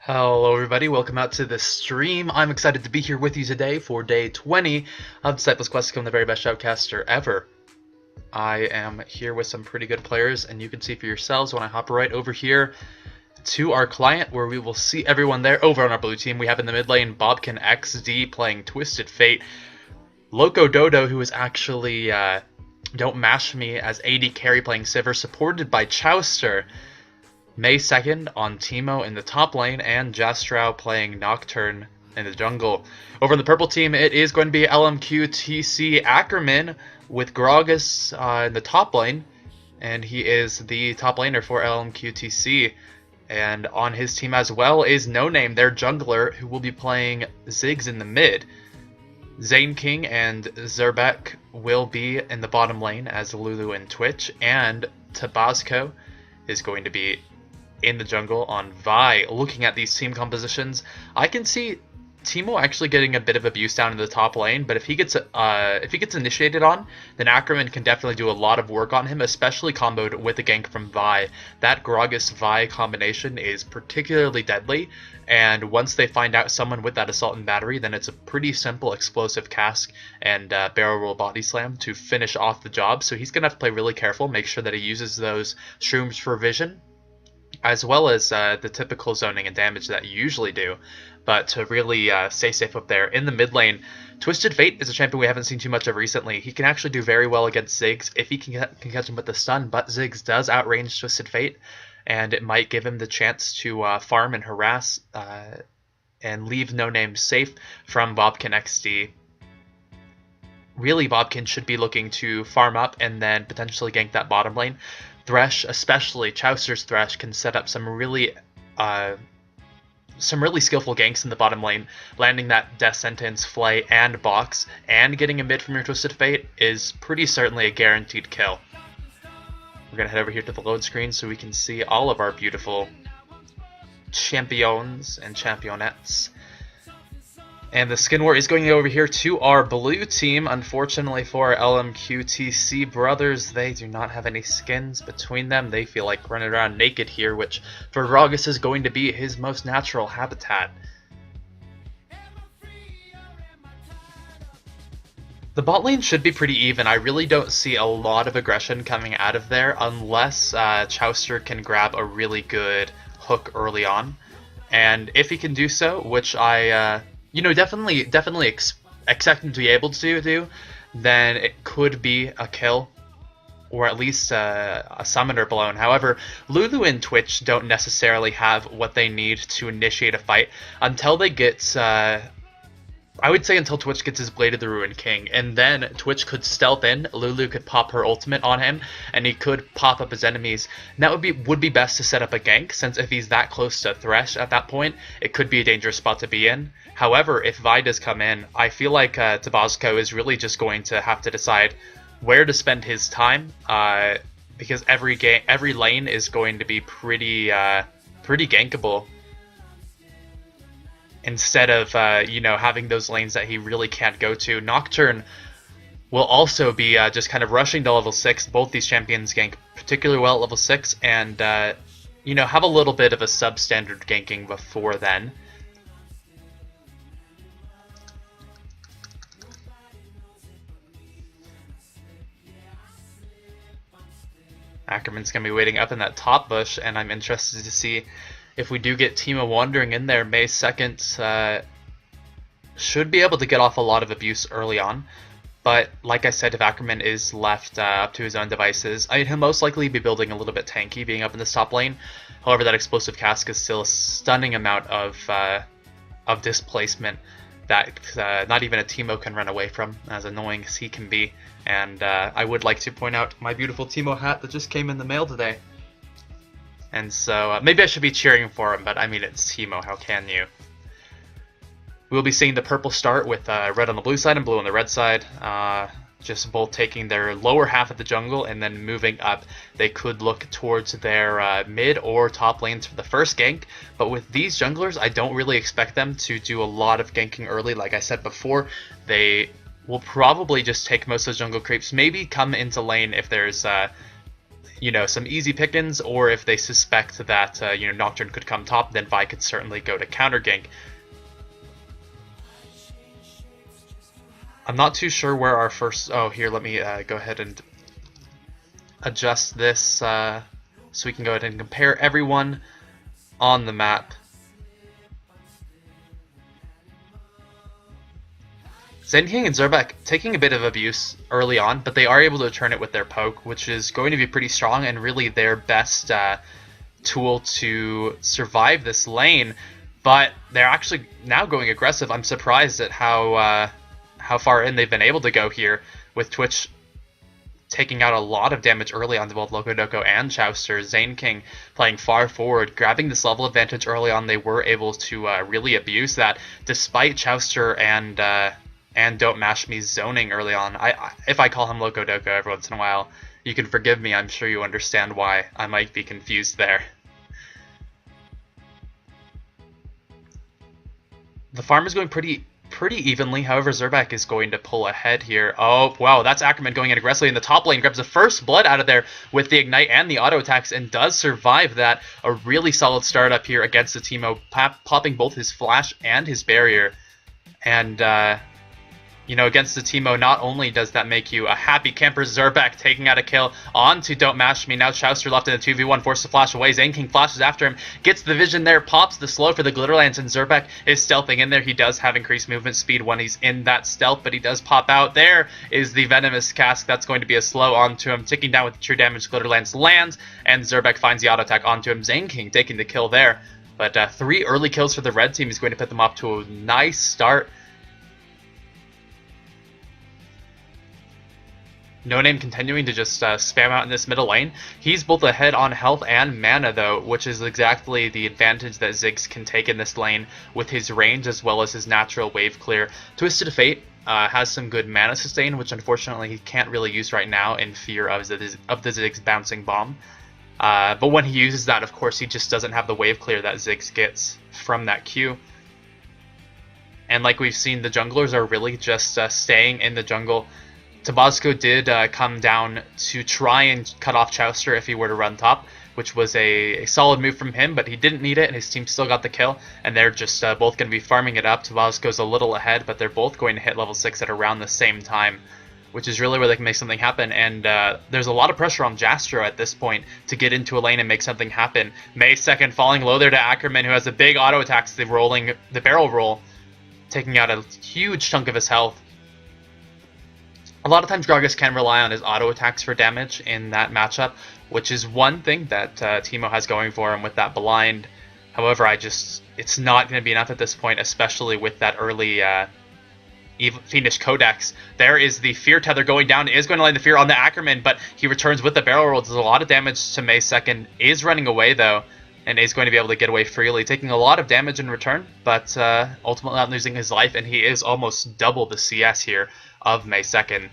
Hello everybody, welcome out to the stream. I'm excited to be here with you today for day 20 of DiscipleQuest to become the very best shoutcaster ever. I am here with some pretty good players, and you can see for yourselves when I hop right over here to our client where we will see everyone there. Over on our blue team, we have in the mid lane Bobkin XD playing Twisted Fate, Loco Dodo, who is actually DontMashMe as AD carry playing Sivir, supported by Chauster, May 2nd on Teemo in the top lane, and Jastrow playing Nocturne in the jungle. Over on the purple team, it is going to be LMQTC Ackerman with Gragas in the top lane, and he is the top laner for LMQTC. And on his team as well is No Name, their jungler, who will be playing Ziggs in the mid. Zane King and Zerbek will be in the bottom lane as Lulu and Twitch, and Tabasco is going to be in the jungle on Vi. Looking at these team compositions, I can see Teemo actually getting a bit of abuse down in the top lane, but if he gets initiated on, then Ackerman can definitely do a lot of work on him, especially comboed with a gank from Vi. That Gragas Vi combination is particularly deadly, and once they find out someone with that assault and battery, then it's a pretty simple explosive cask and barrel roll body slam to finish off the job. So he's gonna have to play really careful, make sure that he uses those shrooms for vision, as well as the typical zoning and damage that you usually do, but to really stay safe up there. In the mid lane, Twisted Fate is a champion we haven't seen too much of recently. He can actually do very well against Ziggs if he can catch him with the stun, but Ziggs does outrange Twisted Fate, and it might give him the chance to farm and harass and leave No Name safe from Bobkin XD. Really, Bobkin should be looking to farm up and then potentially gank that bottom lane. Thresh, especially Chauster's Thresh, can set up some really skillful ganks in the bottom lane. Landing that Death Sentence, Flay, and Box, and getting a mid from your Twisted Fate is pretty certainly a guaranteed kill. We're going to head over here to the load screen so we can see all of our beautiful champions and championettes. And the skin war is going over here to our blue team. Unfortunately for our LMQTC brothers, they do not have any skins between them. They feel like running around naked here, which for Gragas is going to be his most natural habitat. The bot lane should be pretty even. I really don't see a lot of aggression coming out of there unless Chauster can grab a really good hook early on. And if he can do so, which I definitely expect him to be able to do, then it could be a kill, or at least a summoner blown. However, Lulu and Twitch don't necessarily have what they need to initiate a fight until they get, I would say until Twitch gets his Blade of the Ruined King, and then Twitch could stealth in, Lulu could pop her ultimate on him, and he could pop up his enemies. And that would be best to set up a gank, since if he's that close to Thresh at that point, it could be a dangerous spot to be in. However, if Vi does come in, I feel like Tabasco is really just going to have to decide where to spend his time, because every lane is going to be pretty gankable. Instead of having those lanes that he really can't go to. Nocturne will also be just kind of rushing to level 6. Both these champions gank particularly well at level 6, and have a little bit of a substandard ganking before then. Ackerman's going to be waiting up in that top bush, and I'm interested to see if we do get Teemo wandering in there. May 2nd should be able to get off a lot of abuse early on, but like I said, if Ackerman is left up to his own devices, he'll most likely be building a little bit tanky, being up in this top lane. However, that explosive cask is still a stunning amount of displacement that not even a Teemo can run away from, as annoying as he can be. And I would like to point out my beautiful Teemo hat that just came in the mail today. And so maybe I should be cheering for him, but I mean, it's Teemo, how can you? We'll be seeing the purple start with red on the blue side and blue on the red side. Just both taking their lower half of the jungle and then moving up. They could look towards their mid or top lanes for the first gank, but with these junglers, I don't really expect them to do a lot of ganking early. Like I said before, they will probably just take most of the jungle creeps, maybe come into lane if there's you know, some easy pickings, or if they suspect that, you know, Nocturne could come top, then Vi could certainly go to counter gank. I'm not too sure where our first... Oh, here, let me go ahead and adjust this so we can go ahead and compare everyone on the map. Zenking and Zerbeck taking a bit of abuse early on, but they are able to turn it with their poke, which is going to be pretty strong and really their best tool to survive this lane. But they're actually now going aggressive. I'm surprised at how far in they've been able to go here, with Twitch taking out a lot of damage early on to both Locodoco and Chauster. Zenking playing far forward, grabbing this level advantage early on. They were able to really abuse that, despite Chauster and DontMashMe zoning early on. If I call him Locodoco every once in a while, you can forgive me. I'm sure you understand why I might be confused there. The farm is going pretty evenly. However, Zerbeck is going to pull ahead here. Oh, wow, that's Ackerman going in aggressively in the top lane. Grabs the first blood out of there with the Ignite and the auto attacks and does survive that. A really solid start up here against the Teemo, popping both his flash and his barrier. And, you know, against the Teemo, not only does that make you a happy camper, Zerbeck taking out a kill onto DontMashMe. Now Chauster left in a 2v1, forced to flash away. Zenking flashes after him, gets the vision there, pops the slow for the Glitterlance, and Zerbeck is stealthing in there. He does have increased movement speed when he's in that stealth, but he does pop out. There is the Venomous Cask. That's going to be a slow onto him, ticking down with the true damage. Glitterlance lands, and Zerbeck finds the auto attack onto him. Zenking taking the kill there. But 3 early kills for the red team is going to put them up to a nice start. No Name continuing to just spam out in this middle lane. He's both ahead on health and mana, though, which is exactly the advantage that Ziggs can take in this lane with his range as well as his natural wave clear. Twisted Fate has some good mana sustain, which unfortunately he can't really use right now in fear of the Ziggs bouncing bomb. But when he uses that, of course, he just doesn't have the wave clear that Ziggs gets from that Q. And like we've seen, the junglers are really just staying in the jungle. Tabasco did come down to try and cut off Chauster if he were to run top, which was a solid move from him, but he didn't need it, and his team still got the kill, and they're just both going to be farming it up. Tabasco's a little ahead, but they're both going to hit level 6 at around the same time, which is really where they can make something happen, and there's a lot of pressure on Jastro at this point to get into a lane and make something happen. May 2nd falling low there to Ackerman, who has a big auto attacks, the barrel roll, taking out a huge chunk of his health. A lot of times Gragas can rely on his auto attacks for damage in that matchup, which is one thing that Teemo has going for him with that blind. However, it's not going to be enough at this point, especially with that early Fiendish Codex. There is the Fear Tether going down. It is going to land the Fear on the Ackerman, but he returns with the barrel roll. Does a lot of damage to May 2nd. Is running away, though, and is going to be able to get away freely, taking a lot of damage in return, but ultimately not losing his life, and he is almost double the CS here of May 2nd.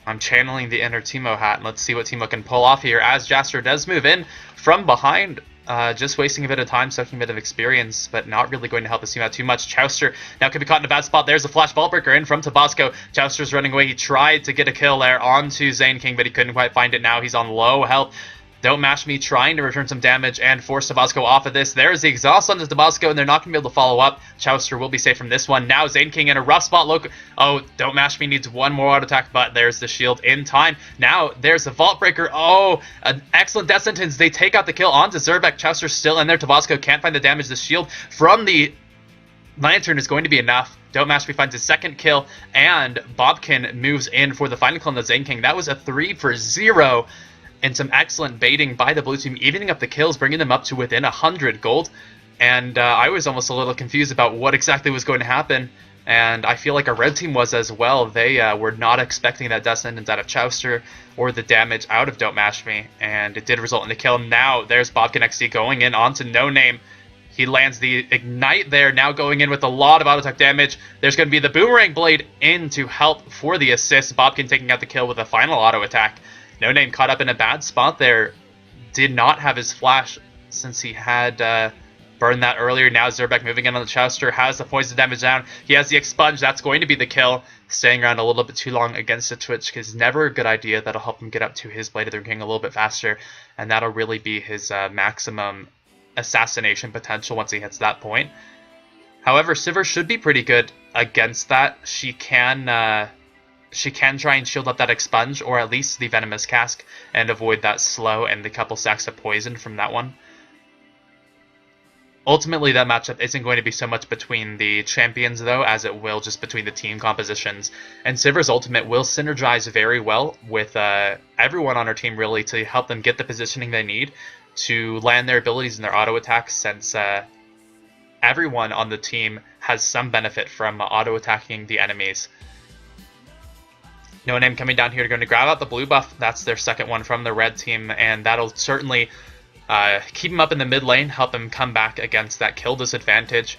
I'm channeling the inner Teemo hat, and let's see what Teemo can pull off here as Jastro does move in from behind. Just wasting a bit of time, soaking a bit of experience, but not really going to help his team out too much. Chauster now could be caught in a bad spot. There's a flash ball breaker in from Tabasco. Chauster's running away. He tried to get a kill there onto Zenking, but he couldn't quite find it. Now he's on low health. DontMashMe trying to return some damage and force Tabasco off of this. There's the exhaust on the Tabasco, and they're not going to be able to follow up. Chauster will be safe from this one. Now Zenking in a rough spot. Look, oh, DontMashMe needs one more auto attack, but there's the shield in time. Now there's the Vault Breaker. Oh, an excellent death sentence. They take out the kill onto Zerbeck. Chauster's still in there. Tabasco can't find the damage. The shield from the Lantern is going to be enough. DontMashMe finds his 2nd kill, and Bobkin moves in for the final kill on the Zenking. That was a 3-for-0. And some excellent baiting by the blue team, evening up the kills, bringing them up to within 100 gold. And I was almost a little confused about what exactly was going to happen. And I feel like our red team was as well. They were not expecting that death sentence out of Chauster or the damage out of DontMashMe. And it did result in a kill. Now there's Bobkin XD going in onto No Name. He lands the Ignite there, now going in with a lot of auto attack damage. There's going to be the Boomerang Blade in to help for the assist. Bobkin taking out the kill with a final auto attack. No Name caught up in a bad spot there. Did not have his flash since he had burned that earlier. Now Zerbeck moving in on the Chauster, has the poison damage down. He has the expunge. That's going to be the kill. Staying around a little bit too long against the Twitch is never a good idea. That'll help him get up to his Blade of the King a little bit faster, and that'll really be his maximum assassination potential once he hits that point. However, Sivir should be pretty good against that. She can try and shield up that expunge, or at least the venomous cask, and avoid that slow and the couple stacks of poison from that one. Ultimately, that matchup isn't going to be so much between the champions, though, as it will just between the team compositions. And Sivir's ultimate will synergize very well with everyone on her team, really, to help them get the positioning they need to land their abilities and their auto attacks, since everyone on the team has some benefit from auto attacking the enemies. No Name coming down here, going to grab out the blue buff. That's their second one from the red team, and that'll certainly keep him up in the mid lane, help him come back against that kill disadvantage.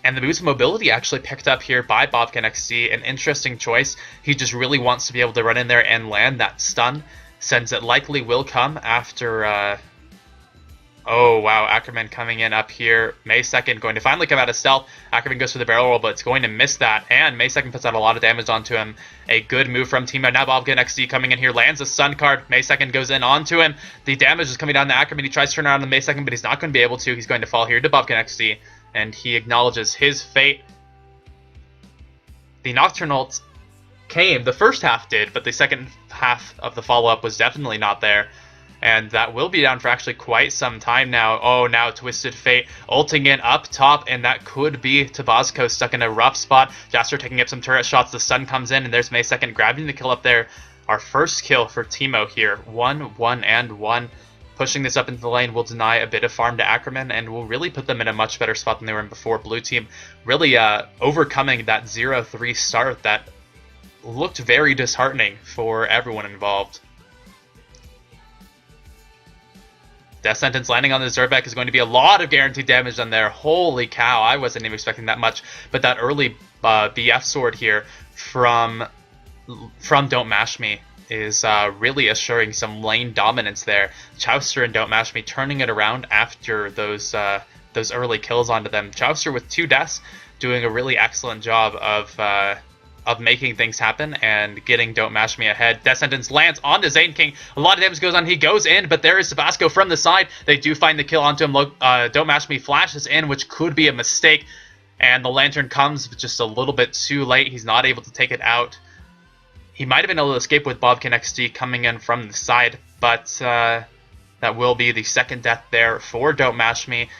And the boost of mobility actually picked up here by Bobkin XD, an interesting choice. He just really wants to be able to run in there and land that stun, since it likely will come after... Oh, wow, Ackerman coming in up here. May 2nd going to finally come out of stealth. Ackerman goes for the barrel roll, but it's going to miss that. And May 2nd puts out a lot of damage onto him. A good move from Teemo. Now Bobkin XD coming in here, lands a stun card. May 2nd goes in onto him. The damage is coming down to Ackerman. He tries to turn around on May 2nd, but he's not going to be able to. He's going to fall here to Bobkin XD, and he acknowledges his fate. The Nocturne ult came. The first half did, but the second half of the follow-up was definitely not there. And that will be down for actually quite some time now. Oh, now Twisted Fate ulting in up top, and that could be Tabasco stuck in a rough spot. Chauster taking up some turret shots. The stun comes in, and there's May 2nd grabbing the kill up there. Our first kill for Teemo here. 1-1-1. Pushing this up into the lane will deny a bit of farm to Ackerman, and will really put them in a much better spot than they were in before. Blue team really overcoming that 0-3 start that looked very disheartening for everyone involved. Death Sentence landing on the Zerbeck is going to be a lot of guaranteed damage on there. Holy cow, I wasn't even expecting that much. But that early BF sword here from DontMashMe is really assuring some lane dominance there. Chauster and DontMashMe turning it around after those early kills onto them. Chauster with 2 deaths, doing a really excellent job of making things happen and getting DontMashMe ahead. Death Sentence lands onto Zane King. A lot of damage goes on. He goes in, but there is Tabasco from the side. They do find the kill onto him. DontMashMe flashes in, which could be a mistake. And the Lantern comes just a little bit too late. He's not able to take it out. He might have been able to escape with Bobkin XD coming in from the side, but that will be the second death there for DontMashMe.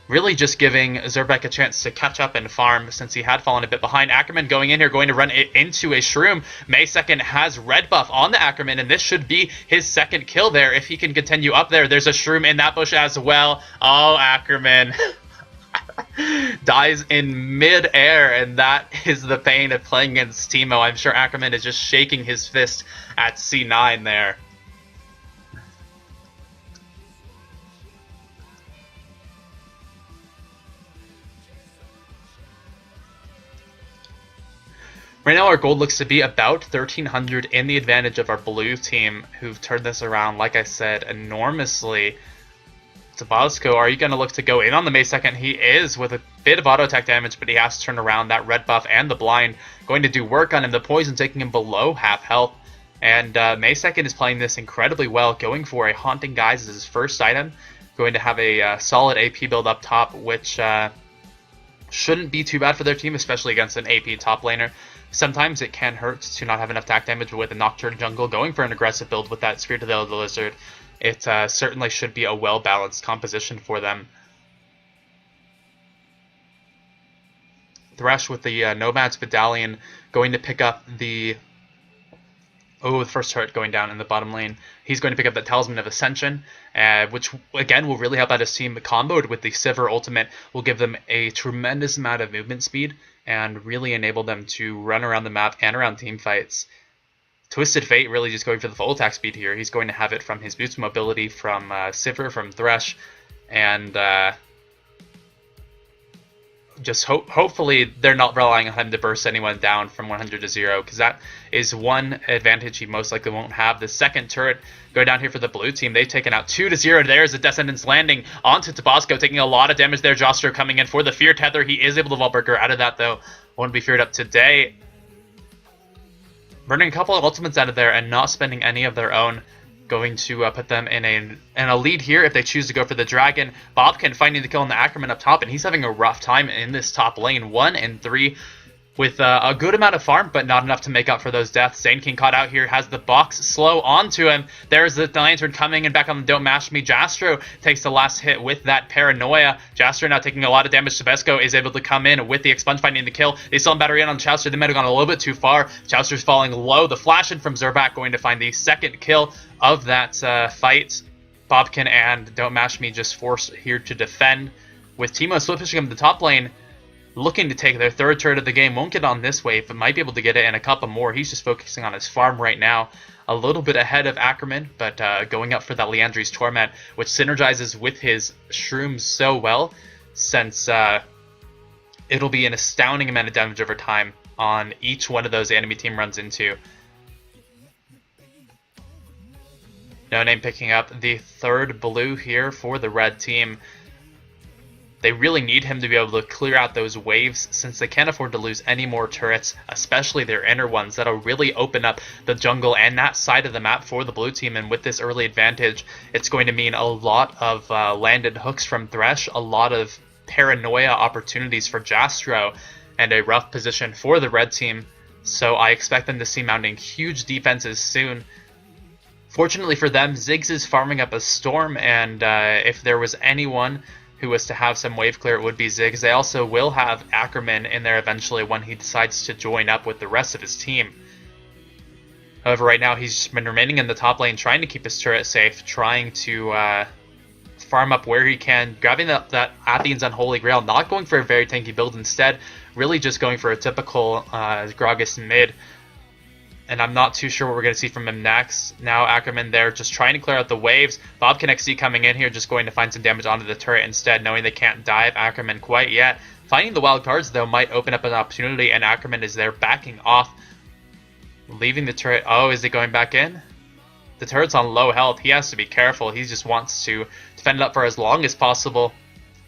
Really just giving Zerbeck a chance to catch up and farm, since he had fallen a bit behind. Ackerman going in here, going to run it into a Shroom. May 2nd has red buff on the Ackerman, and this should be his second kill there if he can continue up there. There's a Shroom in that bush as well. Oh, Ackerman dies in mid-air, and that is the pain of playing against Teemo. I'm sure Ackerman is just shaking his fist at C9 there. Right now our gold looks to be about 1,300 in the advantage of our blue team, who've turned this around, like I said, enormously. Tabasco, are you going to look to go in on the May 2nd? He is, with a bit of auto attack damage, but he has to turn around. That red buff and the blind going to do work on him. The poison taking him below half health. And May 2nd is playing this incredibly well, going for a Haunting Guise as his first item. Going to have a solid AP build up top, which shouldn't be too bad for their team, especially against an AP top laner. Sometimes it can hurt to not have enough attack damage, but with a Nocturne jungle going for an aggressive build with that Spirit of the Lizard, it certainly should be a well-balanced composition for them. Thresh with the Nomad's Medallion going to pick up the... Oh, the first turret going down in the bottom lane. He's going to pick up the Talisman of Ascension, which, again, will really help out his team. Comboed with the Sivir ultimate will give them a tremendous amount of movement speed and really enable them to run around the map and around team fights. Twisted Fate really just going for the full attack speed here. He's going to have it from his boost mobility, from Sivir, from Thresh, and just hopefully they're not relying on him to burst anyone down from 100 to 0, because that is one advantage he most likely won't have. The second turret go down here for the blue team. They've taken out 2 to 0. There's the Descendants landing onto Tabasco, taking a lot of damage there. Chauster coming in for the Fear Tether. He is able to Vaultbreaker out of that, though. Won't be feared up today. Burning a couple of ultimates out of there and not spending any of their own. Going to put them in a lead here if they choose to go for the Dragon. Bobkin finding the kill on the Ackerman up top, and he's having a rough time in this top lane. 1 and 3 with a good amount of farm, but not enough to make up for those deaths. Zane King caught out here, has the box slow onto him. There's the Lantern coming and back on the Don't Mash Me. Jastro takes the last hit with that Paranoia. Jastro now taking a lot of damage. Tabasco is able to come in with the Expunge finding the kill. They still have battery in on Chauster. They might have gone a little bit too far. Chauster's falling low. The flash in from Zerback going to find the second kill of that fight. Bobkin and Don't Mash Me just forced here to defend, with Teemo split pushing him to the top lane, looking to take their third turret of the game. Won't get on this wave, but might be able to get it in a couple more. He's just focusing on his farm right now. A little bit ahead of Ackerman, but going up for that Liandry's Torment, which synergizes with his Shrooms so well, since it'll be an astounding amount of damage over time on each one of those enemy team runs into. No Name picking up the third blue here for the red team. They really need him to be able to clear out those waves, since they can't afford to lose any more turrets, especially their inner ones. That'll really open up the jungle and that side of the map for the blue team, and with this early advantage, it's going to mean a lot of landed hooks from Thresh, a lot of Paranoia opportunities for Jastro, and a rough position for the red team. So I expect them to see mounting huge defenses soon. Fortunately for them, Ziggs is farming up a Storm, and if there was anyone who was to have some wave clear, it would be Ziggs. They also will have Ackerman in there eventually when he decides to join up with the rest of his team. However, right now he's been remaining in the top lane, trying to keep his turret safe, trying to farm up where he can, grabbing that Athens Unholy Grail, not going for a very tanky build, instead really just going for a typical Gragas mid. And I'm not too sure what we're going to see from him next. Now Ackerman there just trying to clear out the waves. Bobkin XC coming in here, just going to find some damage onto the turret instead, knowing they can't dive Ackerman quite yet. Finding the wild cards, though, might open up an opportunity, and Ackerman is there backing off, leaving the turret. Oh, is it going back in? The turret's on low health. He has to be careful. He just wants to defend it up for as long as possible.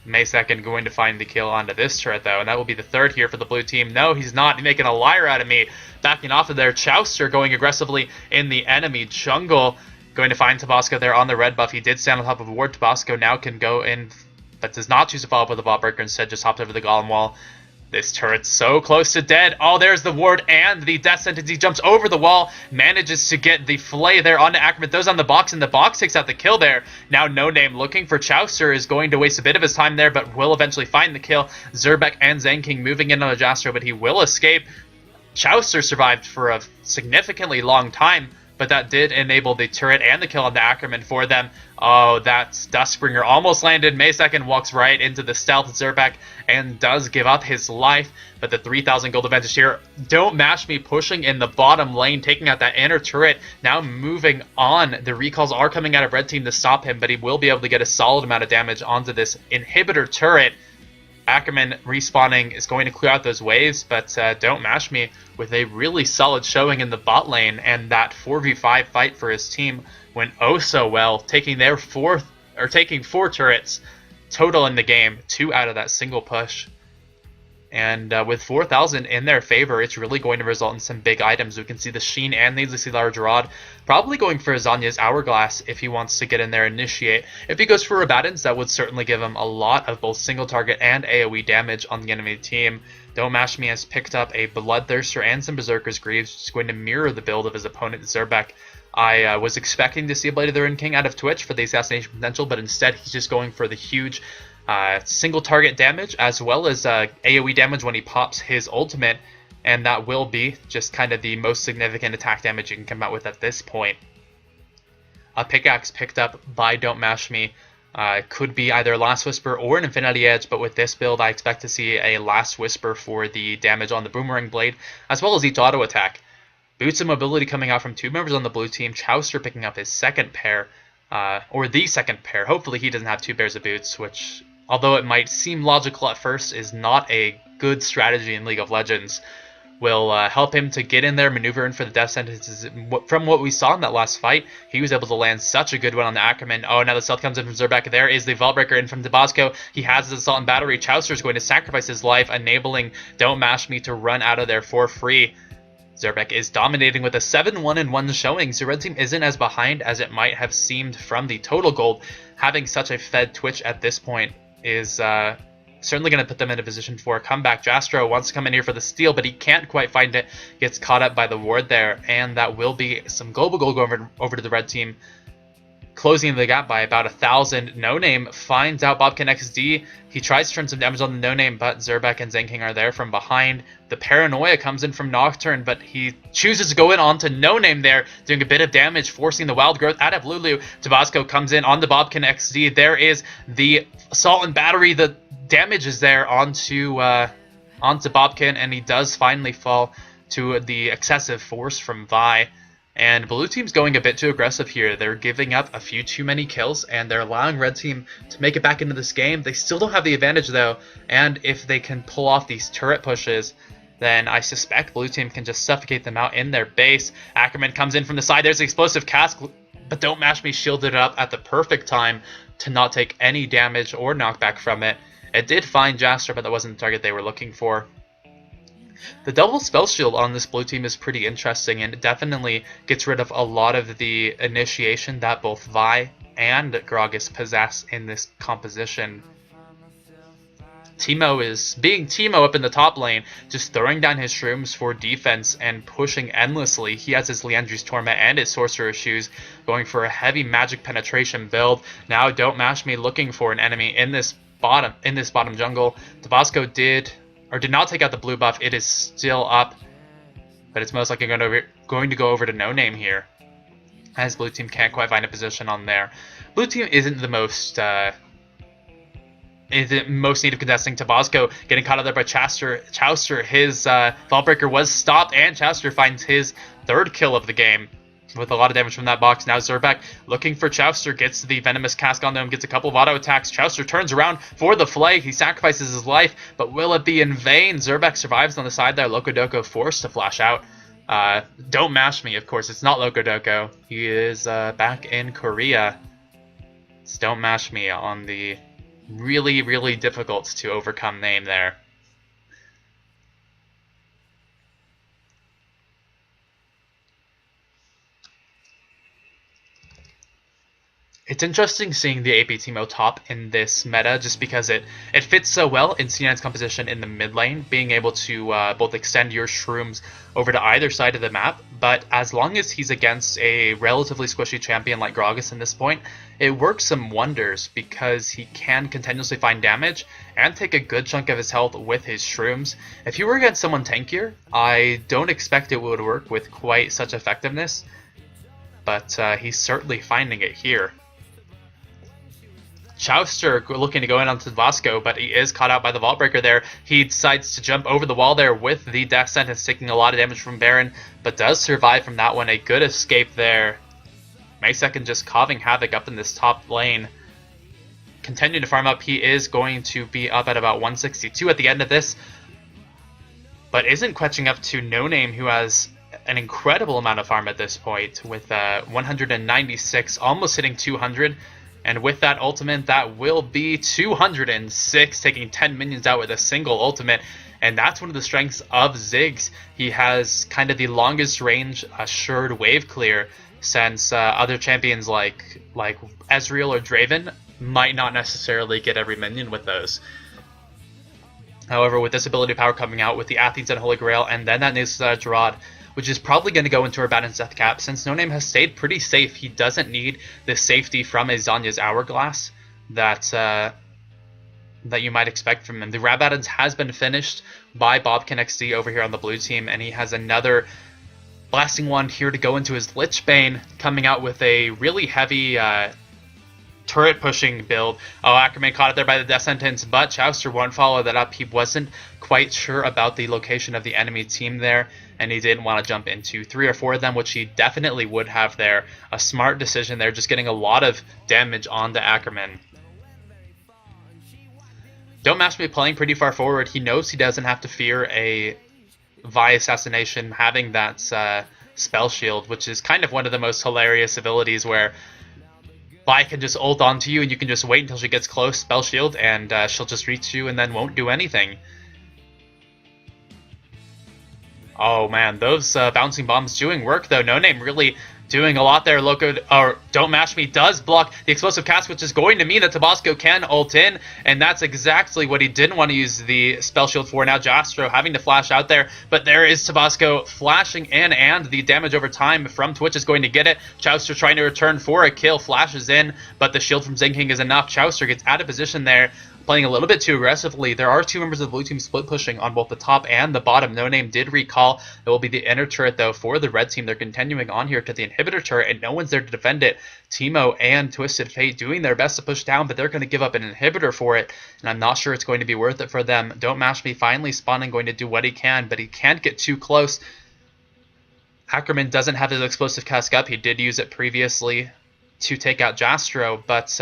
Maysekon going to find the kill onto this turret, though, and that will be the third here for the blue team. No, he's not. He's making a liar out of me. Backing off of there. Chauster going aggressively in the enemy jungle. Going to find Tabasco there on the red buff. He did stand on top of a ward. Tabasco now can go in, but does not choose to follow up with a Vaultbreaker. Instead, just hopped over the Golem wall. This turret's so close to dead. Oh, there's the ward and the death sentence. He jumps over the wall, manages to get the flay there onto Ackerman. Throws on the box, and the box takes out the kill there. Now No Name looking for Chauster is going to waste a bit of his time there, but will eventually find the kill. Zerbeck and Zanking moving in on Jastro, but he will escape. Chauster survived for a significantly long time, but that did enable the turret and the kill on the Ackerman for them. Oh, that's Duskbringer almost landed. Maysekon walks right into the stealth Zerbeck and does give up his life, but the 3,000 gold advantage here. Don't Mash Me pushing in the bottom lane, taking out that inner turret. Now moving on. The recalls are coming out of red team to stop him, but he will be able to get a solid amount of damage onto this inhibitor turret. Ackerman respawning is going to clear out those waves, but Don't Mash Me with a really solid showing in the bot lane, and that 4v5 fight for his team went oh so well, taking four turrets total in the game, 2 out of that single push. And with 4,000 in their favor, it's really going to result in some big items. We can see the Sheen and Needlessly Large Rod probably going for Azanya's Hourglass if he wants to get in there and initiate. If he goes for Rabadon's, that would certainly give him a lot of both single target and AoE damage on the enemy team. Don't Mash Me has picked up a Bloodthirster and some Berserker's Greaves, which is going to mirror the build of his opponent Zerbeck. I was expecting to see a Blade of the Ruined King out of Twitch for the assassination potential, but instead he's just going for the huge single target damage as well as AoE damage when he pops his ultimate, and that will be just kind of the most significant attack damage you can come out with at this point. A pickaxe picked up by Don't Mash Me could be either Last Whisper or an Infinity Edge, but with this build I expect to see a Last Whisper for the damage on the Boomerang Blade as well as each auto attack. Boots and mobility coming out from 2 members on the blue team. Chauster picking up his second pair, or the second pair. Hopefully he doesn't have 2 pairs of boots, which although it might seem logical at first, is not a good strategy in League of Legends. Will help him to get in there, maneuver in for the death sentences. From what we saw in that last fight, he was able to land such a good one on the Ackerman. Oh, now the stealth comes in from Zerback. There is the Vault Breaker in from Tabasco. He has his Assault and Battery. Chauster is going to sacrifice his life, enabling DontMashMe to run out of there for free. Zerback is dominating with a 7-1-1 showing, so Red Team isn't as behind as it might have seemed from the total gold. Having such a fed Twitch at this point is certainly going to put them in a position for a comeback. Jastro wants to come in here for the steal, but he can't quite find it. Gets caught up by the ward there, and that will be some global gold going over to the Red Team, closing the gap by about 1,000. No Name finds out Bobkin XD. He tries to turn some damage on the No Name, but Zerback and Zenking are there from behind. The Paranoia comes in from Nocturne, but he chooses to go in onto No Name there, doing a bit of damage, forcing the Wild Growth out of Lulu. Tabasco comes in on the Bobkin XD. There is the Assault and Battery. The damage is there onto Bobkin, and he does finally fall to the excessive force from Vi. And Blue Team's going a bit too aggressive here. They're giving up a few too many kills, and they're allowing Red Team to make it back into this game. They still don't have the advantage, though, and if they can pull off these turret pushes, then I suspect Blue Team can just suffocate them out in their base. Ackerman comes in from the side. There's the explosive cask, but DontMashMe shielded it up at the perfect time to not take any damage or knockback from it. It did find Chauster, but that wasn't the target they were looking for. The double spell shield on this Blue Team is pretty interesting, and it definitely gets rid of a lot of the initiation that both Vi and Gragas possess in this composition. Teemo is being Teemo up in the top lane, just throwing down his shrooms for defense and pushing endlessly. He has his Liandry's Torment and his Sorcerer's Shoes, going for a heavy magic penetration build. Now DontMashMe looking for an enemy in this bottom jungle. Tabasco did not take out the blue buff. It is still up, but it's most likely going to go over to No Name here, as Blue Team can't quite find a position on there. Blue Team isn't the most need of contesting. Tabasco getting caught out there by Chauster. His Vault Breaker was stopped, and Chauster finds his third kill of the game with a lot of damage from that box. Now Zerback looking for Chauster, gets the Venomous Cask on them, gets a couple of auto attacks. Chauster turns around for the flay. He sacrifices his life, but will it be in vain? Zerback survives on the side there. Locodoco forced to flash out. DontMashMe, of course. It's not Locodoco. He is back in Korea. It's DontMashMe on the really, really difficult to overcome name there. It's interesting seeing the AP Teemo top in this meta, just because it fits so well in C9's composition in the mid lane, being able to both extend your shrooms over to either side of the map, but as long as he's against a relatively squishy champion like Gragas in this point, it works some wonders, because he can continuously find damage and take a good chunk of his health with his shrooms. If you were against someone tankier, I don't expect it would work with quite such effectiveness, but he's certainly finding it here. Chauster looking to go in onto Vasco, but he is caught out by the Vault Breaker there. He decides to jump over the wall there with the Death Sentence, taking a lot of damage from Baron, but does survive from that one. A good escape there. Maysecond just causing havoc up in this top lane. Continuing to farm up, he is going to be up at about 162 at the end of this, but isn't catching up to No Name, who has an incredible amount of farm at this point, with 196, almost hitting 200. And with that ultimate, that will be 206, taking 10 minions out with a single ultimate. And that's one of the strengths of Ziggs. He has kind of the longest range assured wave clear, since other champions like Ezreal or Draven might not necessarily get every minion with those. However, with this ability power coming out with the Athens and Holy Grail, and then that Nisa Gerard, which is probably going to go into Rabadon's Death Cap, since No Name has stayed pretty safe. He doesn't need the safety from a Zanya's Hourglass that you might expect from him. The Rabadon's has been finished by Bobkin XD over here on the Blue Team, and he has another Blasting Wand here to go into his Lichbane, coming out with a really heavy turret pushing build. Oh, Ackerman caught it there by the Death Sentence, but Chauster won't follow that up. He wasn't quite sure about the location of the enemy team there, and he didn't want to jump into 3 or 4 of them, which he definitely would have there. A smart decision there, just getting a lot of damage onto Ackerman. DontMashMe playing pretty far forward. He knows he doesn't have to fear a Vi assassination having that spell shield, which is kind of one of the most hilarious abilities where Vi can just ult onto you and you can just wait until she gets close, spell shield, and she'll just reach you and then won't do anything. Oh man, those bouncing bombs doing work though. No Name really doing a lot there. DontMashMe does block the explosive cast, which is going to mean that Tabasco can ult in, and that's exactly what he didn't want to use the spell shield for. Now Chauster having to flash out there, but there is Tabasco flashing in, and the damage over time from Twitch is going to get it. Chauster trying to return for a kill, flashes in, but the shield from King is enough. Chauster gets out of position there, playing a little bit too aggressively. There are two members of the blue team split pushing on both the top and the bottom. No Name did recall. It will be the inner turret, though, for the red team. They're continuing on here to the inhibitor turret, and no one's there to defend it. Teemo and Twisted Fate doing their best to push down, but they're going to give up an inhibitor for it, and I'm not sure it's going to be worth it for them. DontMashMe finally spawning, going to do what he can, but he can't get too close. Ackerman doesn't have his explosive cask up. He did use it previously to take out Jastro, but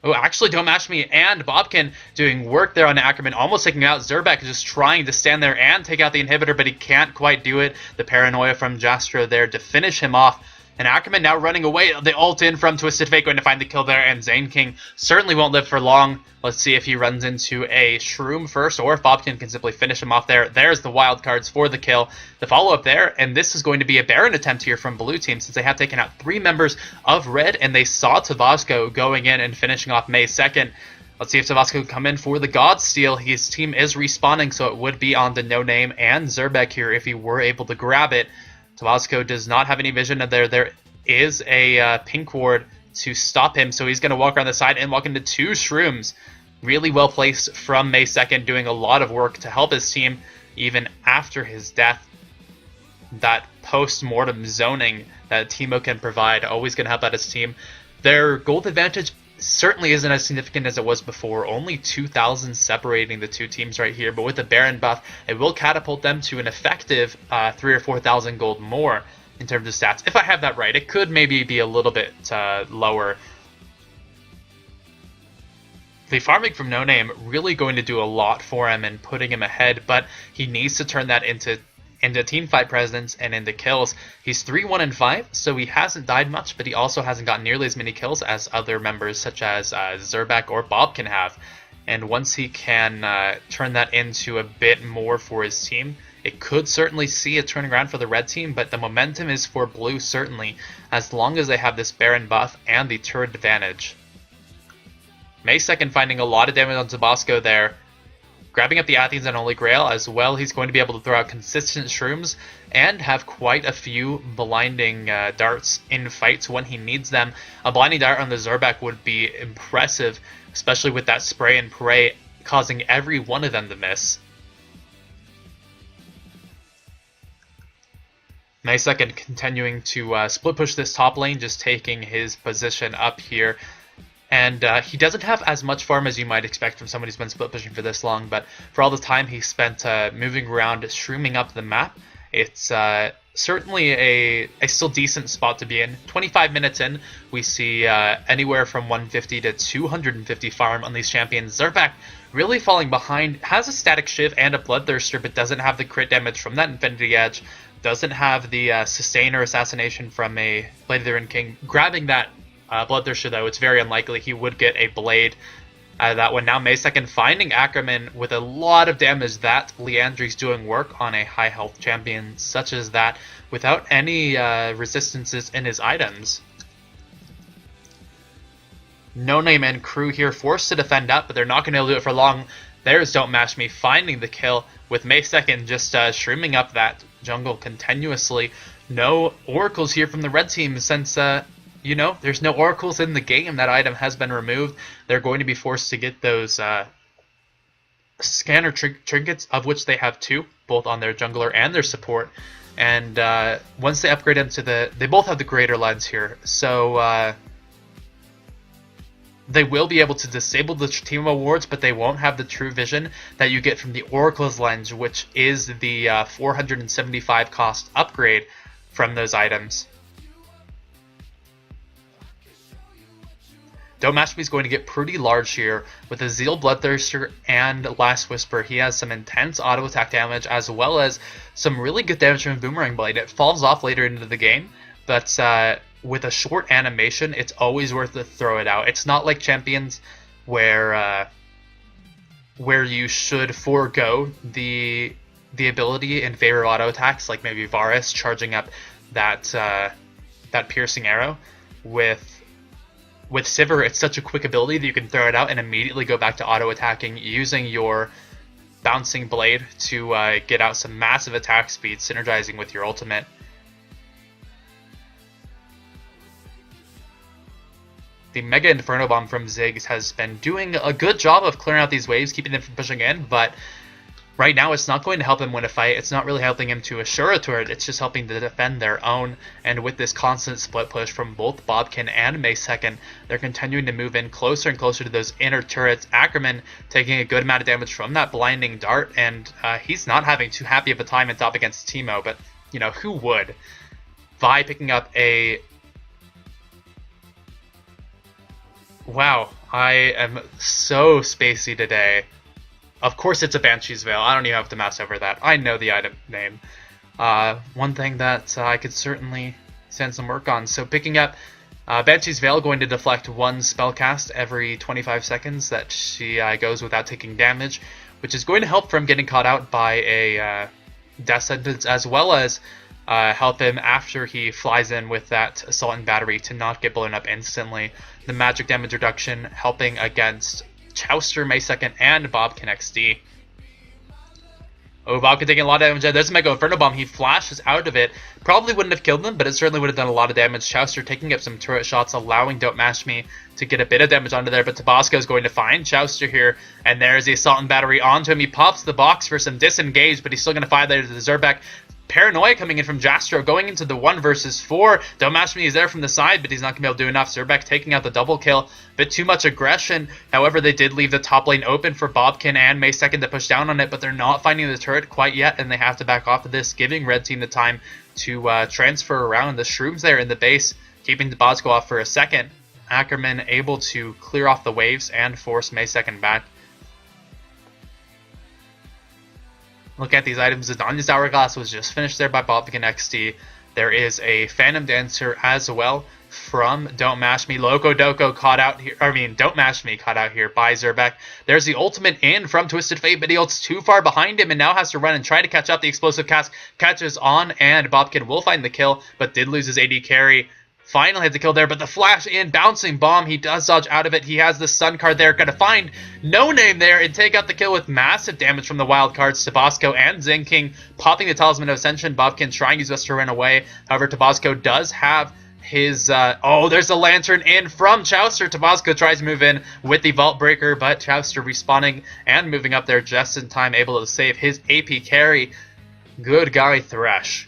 oh, actually, DontMashMe and Bobkin doing work there on Ackerman, almost taking out Zerbeck, just trying to stand there and take out the inhibitor, but he can't quite do it. The paranoia from Jastro there to finish him off. And Ackerman now running away. The ult in from Twisted Fate, going to find the kill there, and King certainly won't live for long. Let's see if he runs into a Shroom first, or if Bobkin can simply finish him off there. There's the wild cards for the kill. The follow-up there, and this is going to be a Baron attempt here from Blue Team, since they have taken out 3 members of Red, and they saw Tabasco going in and finishing off May 2nd. Let's see if Tabasco can come in for the God Steal. His team is respawning, so it would be on the No Name and Zerbeck here if he were able to grab it. Tabasco does not have any vision of there. There is a pink ward to stop him, so he's going to walk around the side and walk into 2 Shrooms. Really well placed from May 2nd, doing a lot of work to help his team even after his death. That post-mortem zoning that Teemo can provide, always going to help out his team. Their gold advantage certainly isn't as significant as it was before. Only 2,000 separating the two teams right here, but with the Baron buff, it will catapult them to an effective 3,000 or 4,000 gold more in terms of stats. If I have that right, it could maybe be a little bit lower. The farming from No Name really going to do a lot for him and putting him ahead, but he needs to turn that into teamfight presence and into kills. He's 3-1-5, so he hasn't died much, but he also hasn't gotten nearly as many kills as other members such as Zerbeck or Bob can have. And once he can turn that into a bit more for his team, it could certainly see a turning around for the red team, but the momentum is for blue certainly, as long as they have this Baron buff and the turret advantage. May 2nd finding a lot of damage on Tabasco there, grabbing up the Athens and Holy Grail as well. He's going to be able to throw out consistent Shrooms and have quite a few blinding darts in fights when he needs them. A blinding dart on the Zerbeck would be impressive, especially with that spray and pray causing every one of them to miss. May 2nd continuing to split push this top lane, just taking his position up here. And he doesn't have as much farm as you might expect from someone who's been split pushing for this long, but for all the time he spent moving around, shrooming up the map, it's certainly a still decent spot to be in. 25 minutes in, we see anywhere from 150 to 250 farm on these champions. Zerbeck really falling behind, has a static shiv and a bloodthirster, but doesn't have the crit damage from that Infinity Edge, doesn't have the sustain or assassination from a Blade of the Ruined King. Grabbing that Bloodthirster, though, it's very unlikely he would get a blade out of that one. Now May 2nd finding Ackerman with a lot of damage. That Leandri's doing work on a high health champion such as that without any resistances in his items. No Name and crew here forced to defend up, but they're not going to be able to do it for long. There's DontMashMe finding the kill with May 2nd just shrooming up that jungle continuously. No oracles here from the red team since you know, there's no oracles in the game. That item has been removed. They're going to be forced to get those scanner trinkets, of which they have 2, both on their jungler and their support. And once they upgrade into they both have the greater lens here, so they will be able to disable the team awards, but they won't have the true vision that you get from the oracle's lens, which is the 475 cost upgrade from those items. DontMashMe is going to get pretty large here with a Zeal Bloodthirster and Last Whisper. He has some intense auto attack damage as well as some really good damage from Boomerang Blade. It falls off later into the game, but with a short animation, it's always worth to throw it out. It's not like Champions where you should forego the ability in favor of auto attacks, like maybe Varus charging up that piercing arrow. With Sivir, it's such a quick ability that you can throw it out and immediately go back to auto-attacking using your Bouncing Blade to get out some massive attack speed, synergizing with your ultimate. The Mega Inferno Bomb from Ziggs has been doing a good job of clearing out these waves, keeping them from pushing in, but right now it's not going to help him win a fight. It's not really helping him to assure a turret. It's just helping to defend their own. And with this constant split push from both Bobkin and May2nd, they're continuing to move in closer and closer to those inner turrets. Ackerman taking a good amount of damage from that blinding dart, and he's not having too happy of a time in top against Teemo, but, you know, who would? Vi picking up a... Wow, I am so spacey today. Of course it's a Banshee's Veil. I don't even have to mouse over that. I know the item name. One thing that I could certainly send some work on. So picking up Banshee's Veil, going to deflect one spell cast every 25 seconds that she goes without taking damage, which is going to help from getting caught out by a death sentence, as well as help him after he flies in with that Assault and Battery to not get blown up instantly. The magic damage reduction helping against Chauster, May2nd, and Bobkin XD. Oh, Bobkin taking a lot of damage. There's a Mega Inferno Bomb. He flashes out of it. Probably wouldn't have killed them, but it certainly would have done a lot of damage. Chauster taking up some turret shots, allowing DontMashMe to get a bit of damage onto there, but Tabasco is going to find Chauster here, and there's the Assault and Battery onto him. He pops the box for some disengage, but he's still going to fire there to the Zerbeck. Paranoia coming in from Jastro, going into the 1 versus 4. DontMashMe is there from the side, but he's not going to be able to do enough. Zerbeck taking out the double kill. Bit too much aggression. However, they did leave the top lane open for Bobkin and May2nd to push down on it, but they're not finding the turret quite yet, and they have to back off of this, giving Red Team the time to transfer around. The Shrooms there in the base, keeping Tabasco off for a second. Ackerman able to clear off the waves and force May2nd back. Look at these items. Zidania's Hourglass was just finished there by Bobkin XD. There is a Phantom Dancer as well from DontMashMe. Loco Doco caught out here. DontMashMe caught out here by Zerbeck. There's the ultimate in from Twisted Fate, but he ults too far behind him and now has to run and try to catch up. The explosive cast catches on, and Bobkin will find the kill, but did lose his AD carry. Finally had the kill there, but the flash in, bouncing bomb, he does dodge out of it. He has the stun card there, gonna find No Name there and take out the kill with massive damage from the wild cards. Tabasco and King popping the Talisman of Ascension. Bobkin trying his best to run away. However, Tabasco does have his, oh, there's a Lantern in from Chauster. Tabasco tries to move in with the Vault Breaker, but Chauster respawning and moving up there just in time, able to save his AP carry. Good guy, Thresh.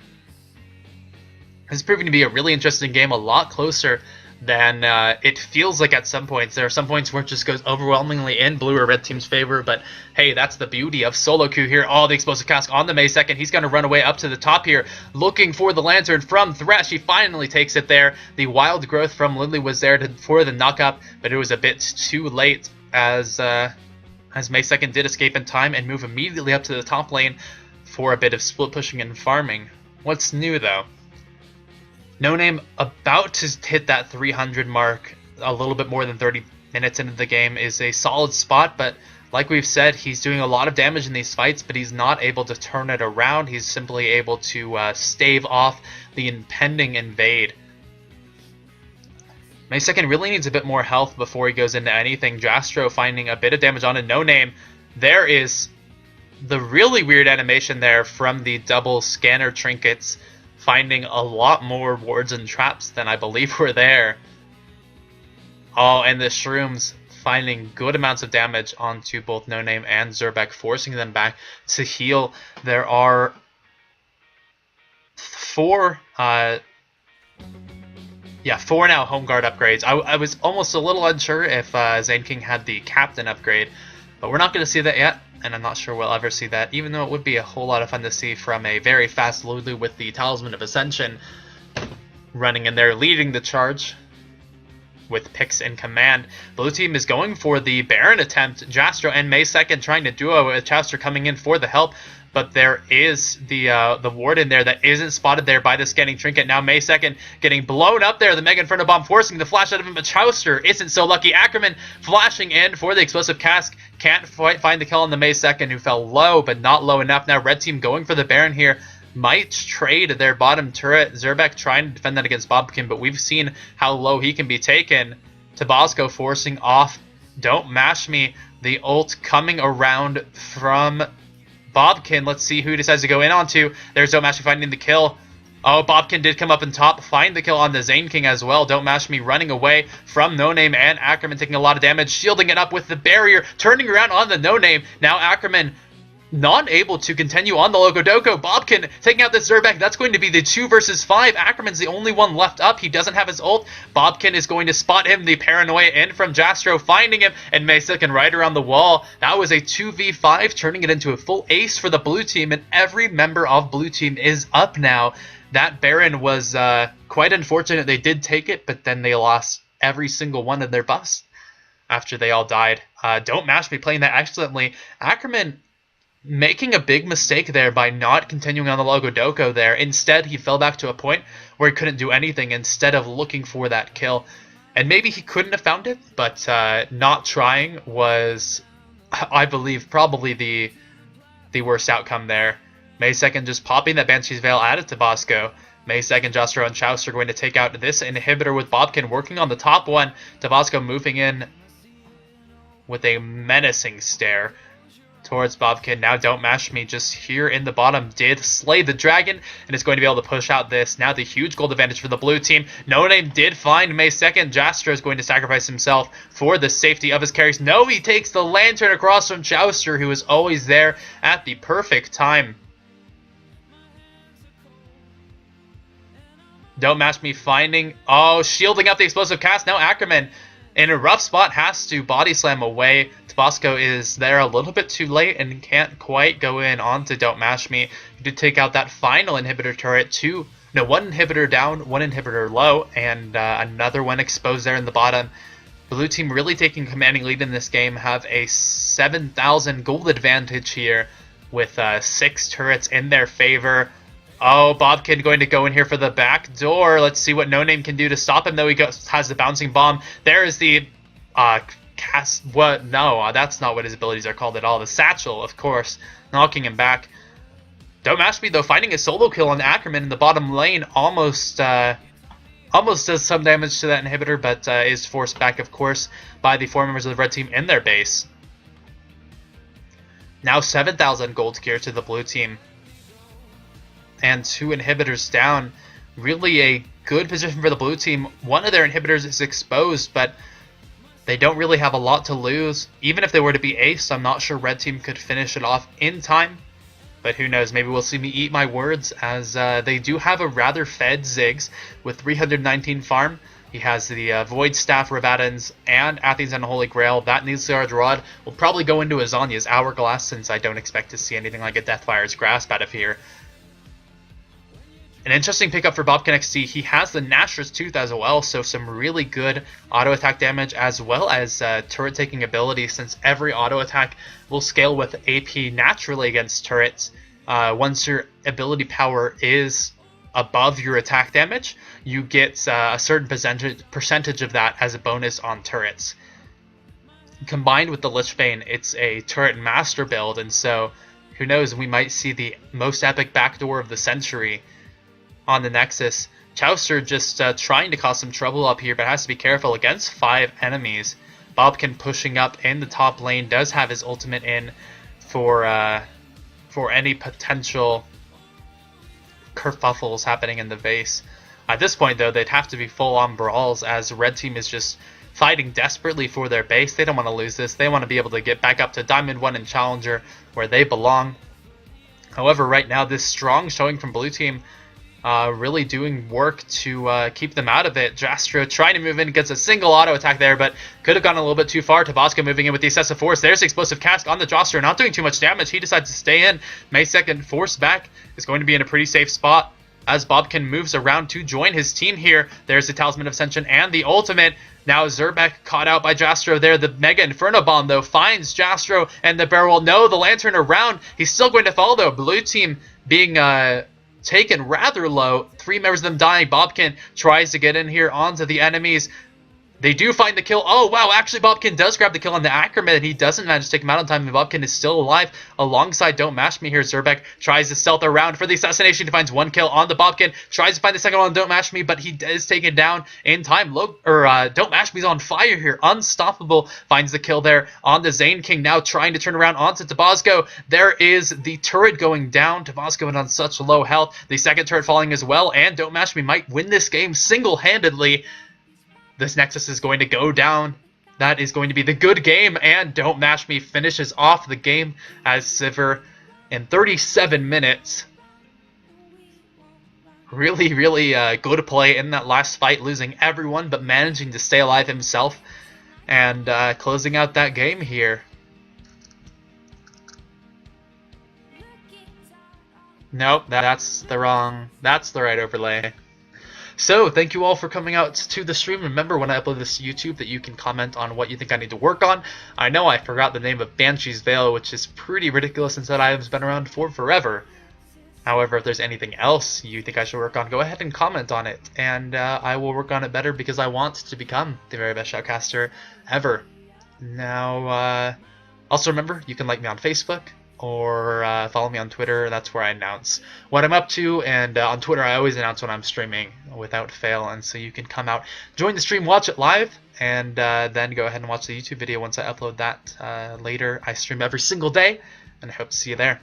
This is proving to be a really interesting game, a lot closer than it feels like at some points. There are some points where it just goes overwhelmingly in blue or red team's favor, but hey, that's the beauty of solo queue here. Oh, the explosive cast on the May2nd. He's going to run away up to the top here, looking for the Lantern from Thresh. He finally takes it there. The wild growth from Lindley was there for the knock-up, but it was a bit too late as May2nd did escape in time and move immediately up to the top lane for a bit of split pushing and farming. What's new, though? No Name about to hit that 300 mark, a little bit more than 30 minutes into the game, is a solid spot, but like we've said, he's doing a lot of damage in these fights, but he's not able to turn it around. He's simply able to stave off the impending invade. May2nd really needs a bit more health before he goes into anything. Jastro finding a bit of damage on a No Name. There is the really weird animation there from the double scanner trinkets, finding a lot more wards and traps than I believe were there. Oh, and the Shrooms finding good amounts of damage onto both No Name and Zerbeck, forcing them back to heal. There are four now home guard upgrades. I was almost a little unsure if King had the captain upgrade, but we're not going to see that yet. And I'm not sure we'll ever see that, even though it would be a whole lot of fun to see from a very fast Lulu with the Talisman of Ascension running in there, leading the charge. with picks in command. Blue team is going for the Baron attempt. Jastro and May 2nd trying to duo with Chauster coming in for the help. But there is the ward in there that isn't spotted there by the scanning trinket. Now May 2nd getting blown up there. The Mega Inferno Bomb forcing the flash out of him. But Chauster isn't so lucky. Ackerman flashing in for the explosive cask. Can't find the kill on the May 2nd, who fell low, but not low enough. Now red team going for the Baron here. Might trade their bottom turret. Zerbeck trying to defend that against Bobkin, but we've seen how low he can be taken. Tabasco forcing off DontMashMe. The ult coming around from Bobkin. Let's see who he decides to go in onto. There's DontMashMe finding the kill. Oh, Bobkin did come up on top, find the kill on the Zane King as well. DontMashMe running away from No Name and Ackerman taking a lot of damage, shielding it up with the barrier, turning around on the No Name. Now Ackerman not able to continue on the Logodoko. Bobkin taking out the Zerbeck. That's going to be the 2 versus 5. Ackerman's the only one left up. He doesn't have his ult. Bobkin is going to spot him. The paranoia in from Jastro, finding him, and May 2nd right around the wall. That was a 2v5, turning it into a full ace for the blue team, and every member of blue team is up now. That Baron was quite unfortunate. They did take it, but then they lost every single one of their buffs after they all died. DontMashMe playing that excellently. Ackerman making a big mistake there by not continuing on the Logodoko there. Instead, he fell back to a point where he couldn't do anything instead of looking for that kill. And maybe he couldn't have found it, but not trying was, I believe, probably the worst outcome there. May 2nd just popping that Banshee's Veil out of Tabasco. May 2nd, Jastro and Chauster going to take out this inhibitor with Bobkin working on the top one. Tabasco moving in with a menacing stare towards Bobkin. Now DontMashMe just here in the bottom did slay the dragon and is going to be able to push out this. Now the huge gold advantage for the blue team. No Name did find May 2nd. Jastro is going to sacrifice himself for the safety of his carries. No, he takes the lantern across from Chauster, who is always there at the perfect time. DontMashMe finding, shielding up the explosive cast. Now Ackerman in a rough spot has to body slam away. Tabasco is there a little bit too late and can't quite go in onto DontMashMe. He did take out that final inhibitor turret. One inhibitor down, one inhibitor low, and another one exposed there in the bottom. Blue team really taking commanding lead in this game, have a 7,000 gold advantage here with 6 turrets in their favor. Oh, Bobkin going to go in here for the back door. Let's see what No Name can do to stop him, though. He has the bouncing bomb. There is the cast. What? No, that's not what his abilities are called at all. The satchel, of course, knocking him back. DontMashMe, though, finding a solo kill on Ackerman in the bottom lane. Almost does some damage to that inhibitor, but is forced back, of course, by the 4 members of the red team in their base. Now 7,000 gold here to the blue team. And 2 inhibitors down. Really a good position for the blue team. One of their inhibitors is exposed, but they don't really have a lot to lose. Even if they were to be aced, I'm not sure red team could finish it off in time. But who knows, maybe we'll see me eat my words, as they do have a rather fed Ziggs with 319 farm. He has the Void Staff, Ravadans, and Athens and Holy Grail. That Nilsiard's Rod will probably go into Azania's Hourglass, since I don't expect to see anything like a Deathfire's Grasp out of here. An interesting pickup for Bobkin XT. He has the Nashor's Tooth as well, so some really good auto attack damage as well as turret taking ability, since every auto attack will scale with AP naturally against turrets. Once your ability power is above your attack damage, you get a certain percentage of that as a bonus on turrets. Combined with the Lichbane, it's a turret master build, and so who knows, we might see the most epic backdoor of the century on the Nexus. Chauster just trying to cause some trouble up here, but has to be careful against 5 enemies. Bobkin pushing up in the top lane, does have his ultimate in for any potential kerfuffles happening in the base. At this point, though, they'd have to be full-on brawls, as red team is just fighting desperately for their base. They don't want to lose this. They want to be able to get back up to Diamond 1 and Challenger, where they belong. However, right now, this strong showing from blue team really doing work to keep them out of it. Jastro trying to move in, gets a single auto attack there, but could have gone a little bit too far. Tabasco moving in with the excessive force. There's the explosive cask on the Jastro, not doing too much damage. He decides to stay in. May 2nd, forced back, is going to be in a pretty safe spot. as Bobkin moves around to join his team here. There's the Talisman of Ascension and the ultimate. Now Zerbeck caught out by Jastro there. The Mega Inferno Bomb, though, finds Jastro, and the barrel. No, the Lantern around. He's still going to fall, though. Blue team being taken rather low. 3 members of them dying. Bobkin tries to get in here onto the enemies. They do find the kill. Oh, wow. Actually, Bobkin does grab the kill on the Ackerman, and he doesn't manage to take him out on time. And Bobkin is still alive alongside DontMashMe here. Zerbeck tries to stealth around for the assassination. He finds 1 kill on the Bobkin. Tries to find the second one on DontMashMe, but he is taken down in time. DontMashMe's on fire here. Unstoppable finds the kill there on the Zane King. Now trying to turn around onto Tabasco. There is the turret going down. Tabasco on such low health. The second turret falling as well, and DontMashMe might win this game single-handedly. This Nexus is going to go down. That is going to be the good game, and DontMashMe finishes off the game as Sivir in 37 minutes. Really, really good play in that last fight, losing everyone, but managing to stay alive himself and closing out that game here. Nope, that's the right overlay. So, thank you all for coming out to the stream. Remember, when I upload this to YouTube, that you can comment on what you think I need to work on. I know I forgot the name of Banshee's Veil, which is pretty ridiculous since that item's been around for forever. However, if there's anything else you think I should work on, go ahead and comment on it, and I will work on it better because I want to become the very best shoutcaster ever. Now, also remember, you can like me on Facebook, or follow me on Twitter. That's where I announce what I'm up to, and on Twitter I always announce when I'm streaming without fail, and so you can come out, join the stream, watch it live, and then go ahead and watch the YouTube video once I upload that later. I stream every single day, and I hope to see you there.